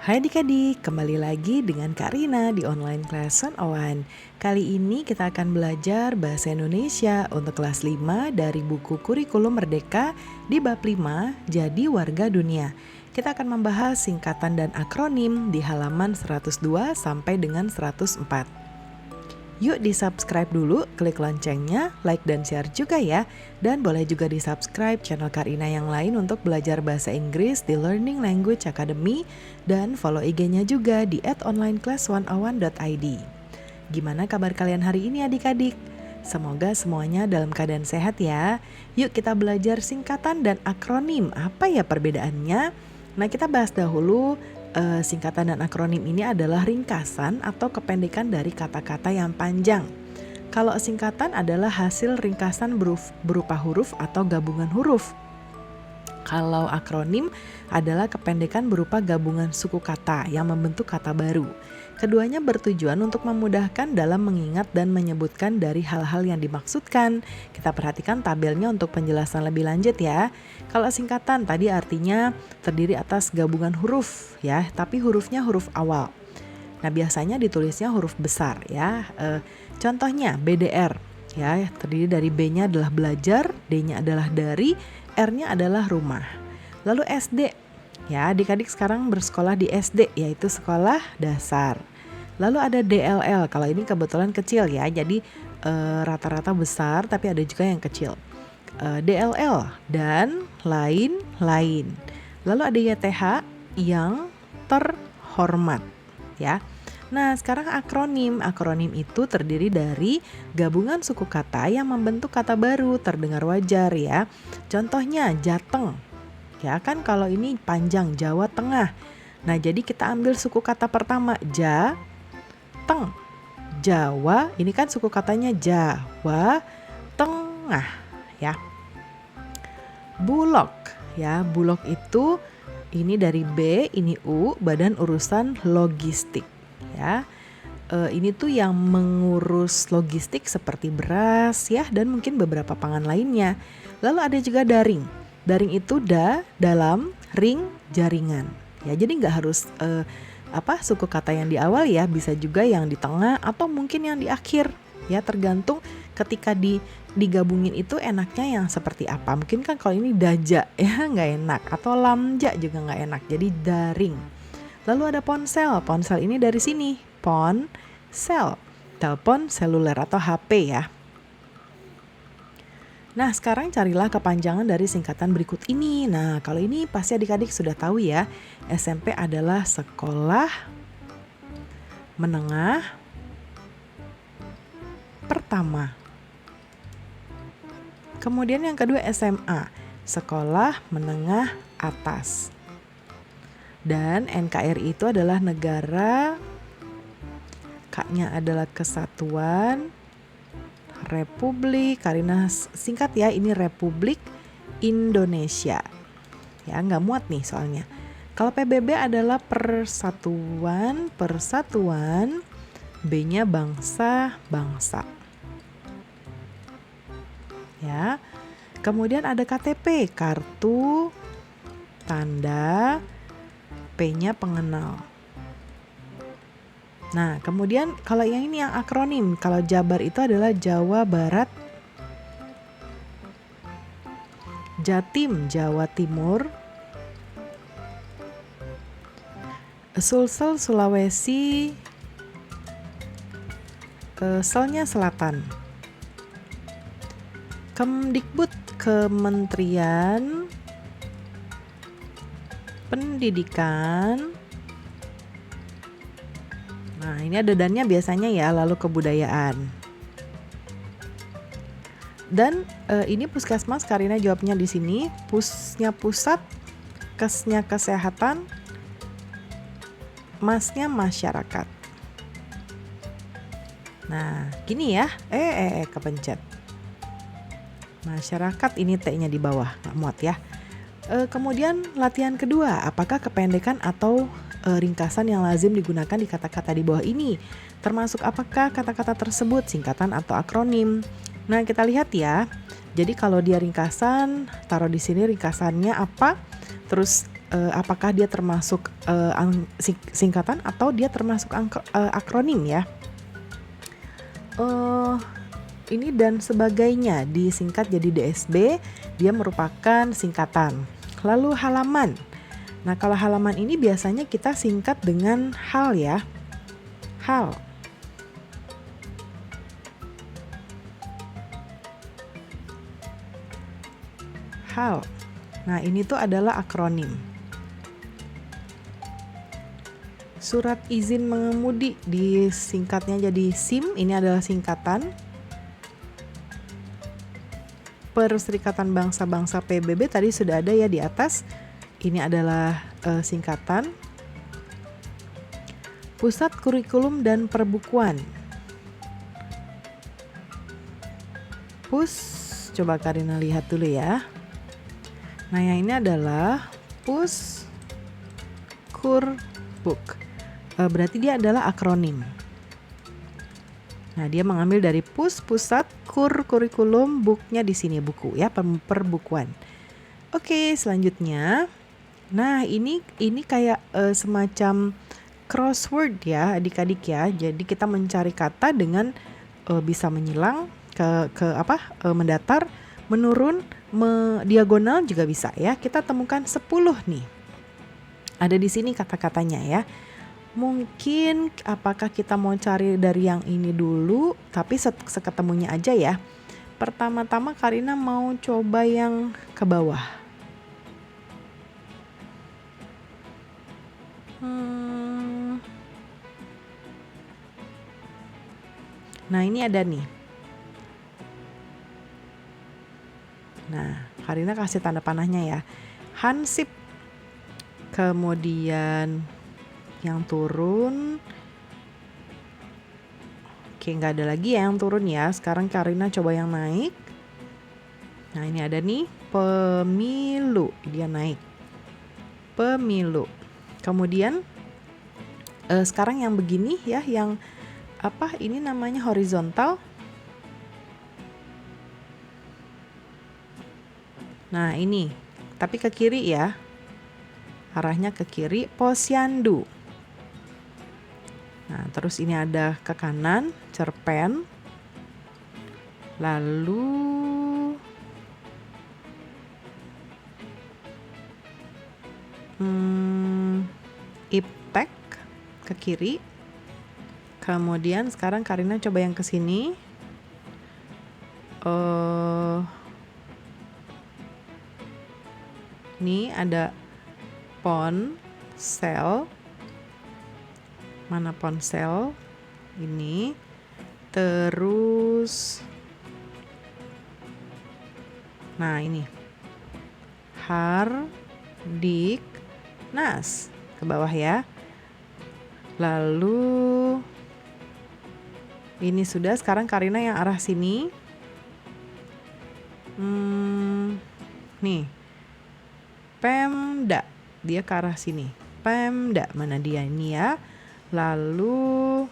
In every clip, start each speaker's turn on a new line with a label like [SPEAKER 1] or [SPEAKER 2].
[SPEAKER 1] Hai adik-adik, kembali lagi dengan Kak Rina di Online Class 101. Kali ini kita akan belajar Bahasa Indonesia untuk kelas 5 dari buku Kurikulum Merdeka di bab 5, Jadi Warga Dunia. Kita akan membahas singkatan dan akronim di halaman 102 sampai dengan 104. Yuk di-subscribe dulu, klik loncengnya, like dan share juga ya. Dan boleh juga di-subscribe channel Karina yang lain untuk belajar bahasa Inggris di Learning Language Academy. Dan follow IG-nya juga di @onlineclass101.id. Gimana kabar kalian hari ini adik-adik? Semoga semuanya dalam keadaan sehat ya. Yuk kita belajar singkatan dan akronim. Apa ya perbedaannya? Nah, kita bahas dahulu. Singkatan dan akronim ini adalah ringkasan atau kependekan dari kata-kata yang panjang. Kalau singkatan adalah hasil ringkasan berupa huruf atau gabungan huruf. Kalau akronim adalah kependekan berupa gabungan suku kata yang membentuk kata baru. Keduanya bertujuan untuk memudahkan dalam mengingat dan menyebutkan dari hal-hal yang dimaksudkan. Kita perhatikan tabelnya untuk penjelasan lebih lanjut ya. Kalau singkatan tadi artinya terdiri atas gabungan huruf ya, tapi hurufnya huruf awal. Nah, biasanya ditulisnya huruf besar ya. Contohnya BDR ya, terdiri dari B-nya adalah belajar, D-nya adalah dari, R-nya adalah rumah. Lalu SD ya, adik-adik sekarang bersekolah di SD yaitu sekolah dasar. Lalu ada DLL, kalau ini kebetulan kecil ya, jadi rata-rata besar tapi ada juga yang kecil. DLL dan lain-lain. Lalu ada YTH yang terhormat ya. Nah, sekarang akronim. Akronim itu terdiri dari gabungan suku kata yang membentuk kata baru, terdengar wajar ya. Contohnya Jateng. Ya kan, kalau ini panjang, Jawa Tengah. Nah, jadi kita ambil suku kata pertama, Teng. Jawa, ini kan suku katanya Jawa Tengah ya. Bulog ya, Bulog itu ini dari B, ini U, Badan Urusan Logistik ya. Ini tuh yang mengurus logistik seperti beras ya, dan mungkin beberapa pangan lainnya. Lalu ada juga daring. Daring itu dalam, ring, jaringan ya. Jadi nggak harus suku kata yang di awal ya, bisa juga yang di tengah atau mungkin yang di akhir ya, tergantung ketika digabungin itu enaknya yang seperti apa. Mungkin kan kalau ini daja ya nggak enak, atau lamja juga nggak enak, jadi daring. Lalu ada ponsel. Ponsel ini dari sini, ponsel, telepon seluler atau HP ya. Nah, sekarang carilah kepanjangan dari singkatan berikut ini. Nah, kalau ini pasti adik-adik sudah tahu ya. SMP adalah sekolah menengah pertama. Kemudian yang kedua SMA, sekolah menengah atas. Dan NKRI itu adalah negara, K-nya adalah kesatuan, Republik, Karina singkat ya, ini Republik Indonesia. Ya, nggak muat nih soalnya. Kalau PBB adalah persatuan, B-nya bangsa. Ya. Kemudian ada KTP, kartu tanda, P-nya pengenal. Nah, kemudian kalau yang ini yang akronim, kalau Jabar itu adalah Jawa Barat, Jatim Jawa Timur, Sulsel Sulawesi, Selnya Selatan. Kemdikbud Kementerian Pendidikan. Nah, ini ada dannya biasanya ya, lalu kebudayaan. Dan ini puskesmas, Karina jawabnya di sini. Pusnya pusat, kesnya kesehatan, masnya masyarakat. Nah, gini ya. Kepencet. Masyarakat, ini T-nya di bawah, nggak muat ya. Kemudian latihan kedua, apakah kependekan atau ringkasan yang lazim digunakan di kata-kata di bawah ini? Termasuk apakah kata-kata tersebut singkatan atau akronim? Nah, kita lihat ya. Jadi kalau dia ringkasan, taruh di sini ringkasannya apa? Terus apakah dia termasuk singkatan atau dia termasuk akronim ya. Ini dan sebagainya disingkat jadi DSB, dia merupakan singkatan. Lalu halaman. Nah, kalau halaman ini biasanya kita singkat dengan hal ya. Hal. Hal. Nah, ini tuh adalah akronim. Surat izin mengemudi disingkatnya jadi SIM, ini adalah singkatan. Perserikatan Bangsa-Bangsa PBB tadi sudah ada ya di atas. Ini adalah singkatan. Pusat Kurikulum dan Perbukuan. Coba Karina lihat dulu ya. Nah, yang ini adalah Puskurbuk. Berarti dia adalah akronim. Nah, dia mengambil dari pusat, kurikulum, booknya di sini buku ya, perbukuan. Oke, selanjutnya. Nah, ini kayak semacam crossword ya, adik-adik ya. Jadi kita mencari kata dengan bisa menyilang mendatar, menurun, diagonal juga bisa ya. Kita temukan 10 nih. Ada di sini kata-katanya ya. Mungkin apakah kita mau cari dari yang ini dulu, tapi seketemunya aja ya. Pertama-tama Karina mau coba yang ke bawah. Nah, ini ada nih. Nah, Karina kasih tanda panahnya ya. Hansip. Kemudian yang turun, oke, nggak ada lagi ya yang turun ya. Sekarang Karina coba yang naik. Nah, ini ada nih pemilu, dia naik. Pemilu. Kemudian sekarang yang begini ya, yang ini namanya horizontal. Nah, ini tapi ke kiri ya. Arahnya ke kiri, posyandu. Nah, terus ini ada ke kanan, cerpen. Lalu iptek ke kiri. Kemudian sekarang Karina coba yang ke sini. Ini ada ponsel. Mana ponsel? Ini. Terus nah, ini. Hardiknas ke bawah ya. Lalu ini sudah, sekarang Karina yang arah sini. Nih. Pemda, dia ke arah sini. Pemda, mana dia ini ya. Lalu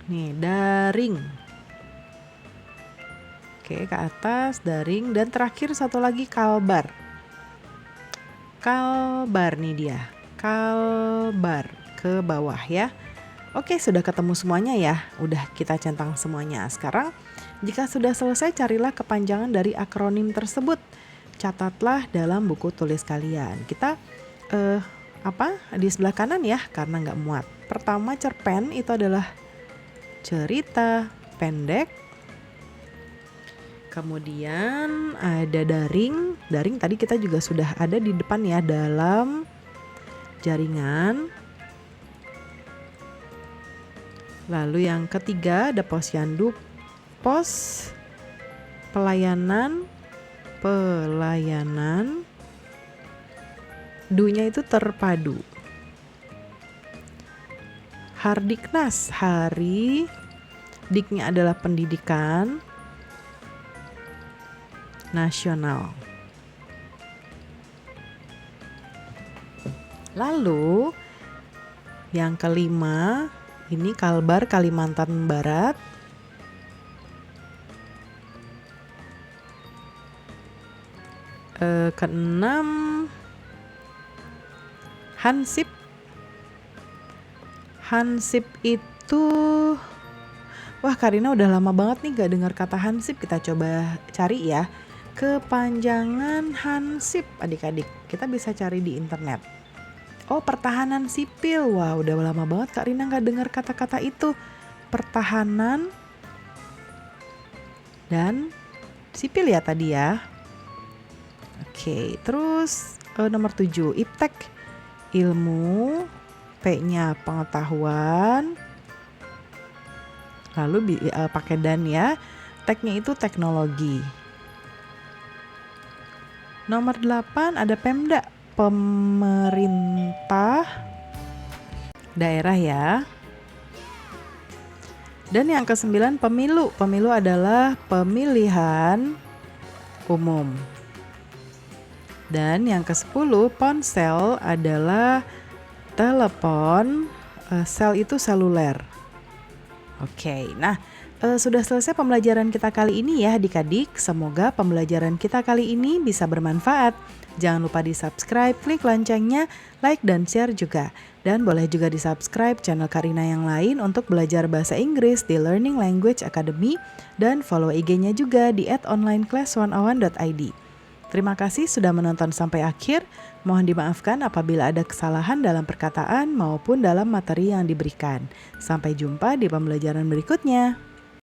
[SPEAKER 1] nih, daring. Oke, ke atas, daring. Dan terakhir satu lagi, kalbar. Kalbar nih dia. Kalbar ke bawah ya. Oke, sudah ketemu semuanya ya. Udah kita centang semuanya. Sekarang jika sudah selesai, carilah kepanjangan dari akronim tersebut. Catatlah dalam buku tulis kalian. Kita di sebelah kanan ya, karena nggak muat. Pertama, cerpen itu adalah cerita pendek. Kemudian ada daring. Daring tadi kita juga sudah ada di depan ya, dalam jaringan. Lalu yang ketiga ada posyandu, pos, pelayanan. Du-nya itu terpadu. Hardiknas, hari. Diknya adalah pendidikan nasional. Lalu yang kelima, ini Kalbar Kalimantan Barat. Keenam, hansip. Hansip itu, wah Karina udah lama banget nih gak dengar kata hansip. Kita coba cari ya. Kepanjangan hansip adik-adik. Kita bisa cari di internet. Oh, pertahanan sipil. Wah, udah lama banget Kak Rina gak dengar kata-kata itu. Pertahanan dan sipil ya tadi ya. Oke, terus nomor 7, iptek. Ilmu, P-nya pengetahuan. Lalu pakai dan ya. Teknya itu teknologi. Nomor 8 ada Pemda, pemerintah daerah ya. Dan yang ke-9 pemilu. Pemilu adalah pemilihan umum. Dan yang ke-10 ponsel adalah telepon, sel itu seluler. Oke, nah sudah selesai pembelajaran kita kali ini ya adik-adik. Semoga pembelajaran kita kali ini bisa bermanfaat. Jangan lupa di subscribe, klik loncengnya, like dan share juga. Dan boleh juga di subscribe channel Karina yang lain untuk belajar bahasa Inggris di Learning Language Academy. Dan follow IG-nya juga di @onlineclass101.id. Terima kasih sudah menonton sampai akhir. Mohon dimaafkan apabila ada kesalahan dalam perkataan maupun dalam materi yang diberikan. Sampai jumpa di pembelajaran berikutnya.